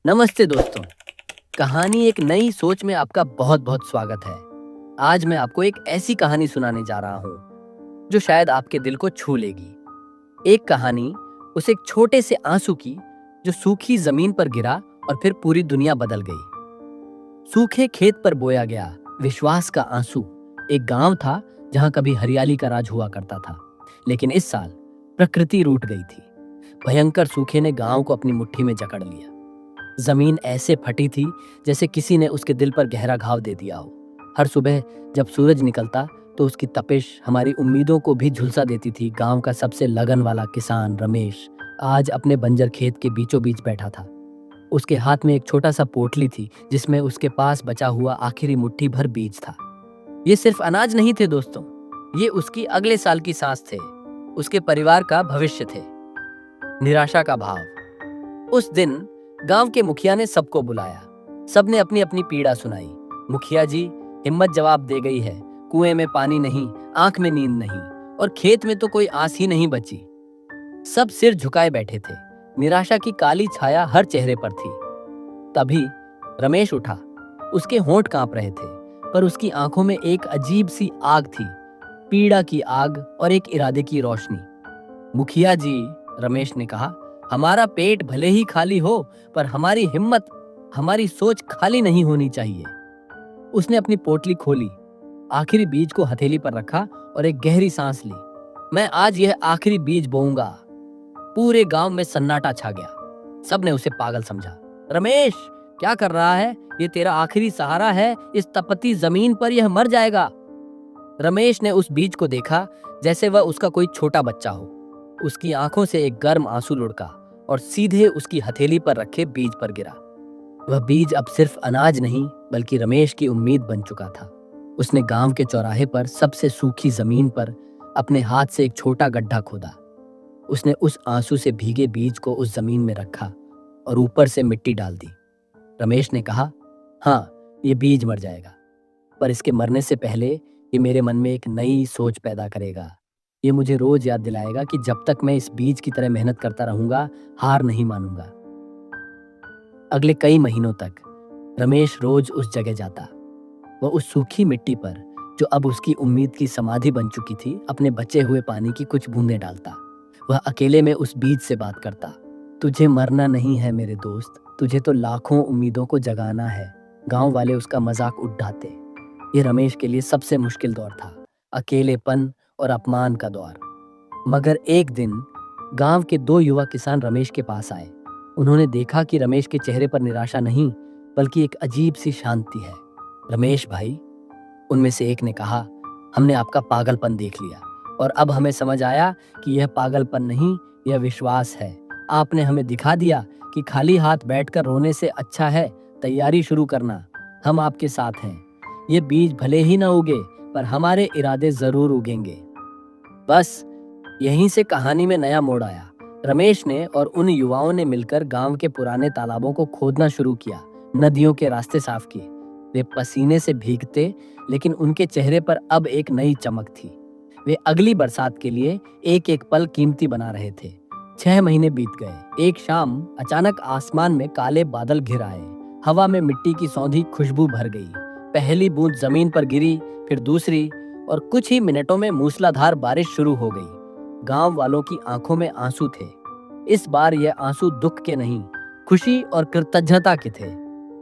नमस्ते दोस्तों। कहानी एक नई सोच में आपका बहुत बहुत स्वागत है। आज मैं आपको एक ऐसी कहानी सुनाने जा रहा हूँ जो शायद आपके दिल को छू लेगी। एक कहानी उस एक छोटे से आंसू की जो सूखी जमीन पर गिरा और फिर पूरी दुनिया बदल गई। सूखे खेत पर बोया गया विश्वास का आंसू। एक गांव था जहां कभी हरियाली का राज हुआ करता था, लेकिन इस साल प्रकृति रूठ गई थी। भयंकर सूखे ने गांव को अपनी मुट्ठी में जकड़ लिया। जमीन ऐसे फटी थी जैसे किसी ने उसके दिल पर गहरा घाव दे दिया हो। हर सुबह जब सूरज निकलता तो उसकी तपिश हमारी उम्मीदों को भी झुलसा देती थी। गांव का सबसे लगन वाला किसान रमेश आज अपने बंजर खेत के बीचों बीच बैठा था। उसके हाथ में एक छोटा सा पोटली थी जिसमें उसके पास बचा हुआ आखिरी मुट्ठी भर बीज था। ये सिर्फ अनाज नहीं थे दोस्तों, ये उसकी अगले साल की सांस थे, उसके परिवार का भविष्य थे। निराशा का भाव। उस दिन गांव के मुखिया ने सबको बुलाया। सबने अपनी अपनी पीड़ा सुनाई। मुखिया जी, हिम्मत जवाब दे गई है। कुएं में पानी नहीं, आंख में नींद नहीं, और खेत में तो कोई आस ही नहीं बची। सब सिर झुकाए बैठे थे। निराशा की काली छाया हर चेहरे पर थी। तभी रमेश उठा। उसके होंठ कांप रहे थे, पर उसकी आंखों में एक अजीब सी आग थी, पीड़ा की आग और एक इरादे की रोशनी। मुखिया जी, रमेश ने कहा, हमारा पेट भले ही खाली हो, पर हमारी हिम्मत, हमारी सोच खाली नहीं होनी चाहिए। उसने अपनी पोटली खोली, आखिरी बीज को हथेली पर रखा और एक गहरी सांस ली। मैं आज यह आखिरी बीज बोऊंगा। पूरे गांव में सन्नाटा छा गया। सबने उसे पागल समझा। रमेश, क्या कर रहा है? ये तेरा आखिरी सहारा है। इस तपती जमीन पर यह मर जाएगा। रमेश ने उस बीज को देखा जैसे वह उसका कोई छोटा बच्चा हो। उसकी आंखों से एक गर्म आंसू लुढ़का और सीधे उसकी हथेली पर रखे बीज पर गिरा। वह बीज अब सिर्फ अनाज नहीं बल्कि रमेश की उम्मीद बन चुका था। उसने गांव के चौराहे पर सबसे सूखी जमीन पर अपने हाथ से एक छोटा गड्ढा खोदा। उसने उस आंसू से भीगे बीज को उस जमीन में रखा और ऊपर से मिट्टी डाल दी। रमेश ने कहा, हाँ, ये बीज मर जाएगा, पर इसके मरने से पहले ये मेरे मन में एक नई सोच पैदा करेगा। ये मुझे रोज याद दिलाएगा कि जब तक मैं इस बीज की तरह मेहनत करता रहूंगा, हार नहीं मानूंगा। अगले कई महीनों तक रमेश रोज उस जगह जाता। वह उस सूखी मिट्टी पर, जो अब उसकी उम्मीद की समाधि बन चुकी थी, अपने बचे हुए पानी की कुछ बूंदें डालता। वह अकेले में उस बीज से बात करता। तुझे मरना नहीं है मेरे दोस्त, तुझे तो लाखों उम्मीदों को जगाना है। गांव वाले उसका मजाक उड़ाते। ये रमेश के लिए सबसे मुश्किल दौर था, अकेलेपन और अपमान का दौर। मगर एक दिन गांव के दो युवा किसान रमेश के पास आए। उन्होंने देखा कि रमेश के चेहरे पर निराशा नहीं बल्कि एक अजीब सी शांति है। रमेश भाई, उनमें से एक ने कहा, हमने आपका पागलपन देख लिया और अब हमें समझ आया कि यह पागलपन नहीं, यह विश्वास है। आपने हमें दिखा दिया कि खाली हाथ बैठकर रोने से अच्छा है तैयारी शुरू करना। हम आपके साथ हैं। ये बीज भले ही ना उगे, पर हमारे इरादे जरूर उगेंगे। बस यहीं से कहानी में नया मोड़ आया। रमेश ने और उन युवाओं ने मिलकर गांव के पुराने तालाबों को खोदना शुरू किया, नदियों के रास्ते साफ किए। वे पसीने से भीगते, लेकिन उनके चेहरे पर अब एक नई चमक थी। वे अगली बरसात के लिए एक एक पल कीमती बना रहे थे। 6 महीने बीत गए। एक शाम अचानक आसमान में काले बादल घिर आए। हवा में मिट्टी की सौंधी खुशबू भर गई। पहली बूंद जमीन पर गिरी, फिर दूसरी, और कुछ ही मिनटों में मूसलाधार बारिश शुरू हो गई। गांव वालों की आंखों में आंसू थे। इस बार यह आंसू दुख के नहीं, खुशी और कृतज्ञता के थे।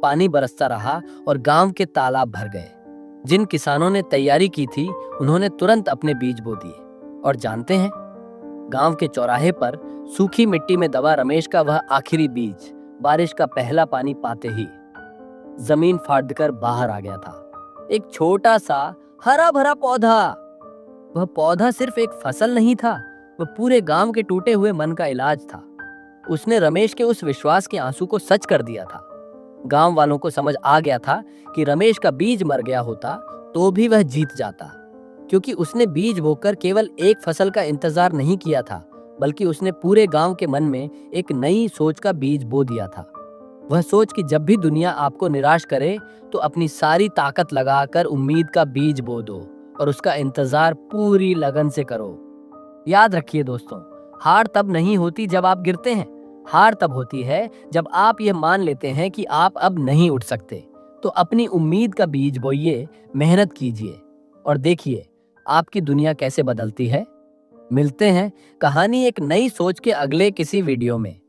पानी बरसता रहा और गांव के तालाब भर गए। जिन किसानों ने तैयारी की थी, उन्होंने तुरंत अपने बीज बो दिए। और जानते हैं, गांव के चौराहे पर सूखी मिट्टी में दबा रमेश का वह आखिरी बीज बारिश का पहला पानी पाते ही जमीन फाड़कर बाहर आ गया था। एक छोटा सा हरा भरा पौधा। वह पौधा सिर्फ एक फसल नहीं था, वह पूरे गांव के टूटे हुए मन का इलाज था। उसने रमेश के उस विश्वास के आंसू को सच कर दिया था। गांव वालों को समझ आ गया था कि रमेश का बीज मर गया होता तो भी वह जीत जाता, क्योंकि उसने बीज बोकर केवल एक फसल का इंतजार नहीं किया था, बल्कि उसने पूरे गांव के मन में एक नई सोच का बीज बो दिया था। वह सोच कि जब भी दुनिया आपको निराश करे तो अपनी सारी ताकत लगाकर उम्मीद का बीज बो दो और उसका इंतजार पूरी लगन से करो। याद रखिए दोस्तों, हार तब नहीं होती जब आप गिरते हैं, हार तब होती है जब आप ये मान लेते हैं कि आप अब नहीं उठ सकते। तो अपनी उम्मीद का बीज बोइए, मेहनत कीजिए और देखिए आपकी दुनिया कैसे बदलती है। मिलते हैं कहानी एक नई सोच के अगले किसी वीडियो में।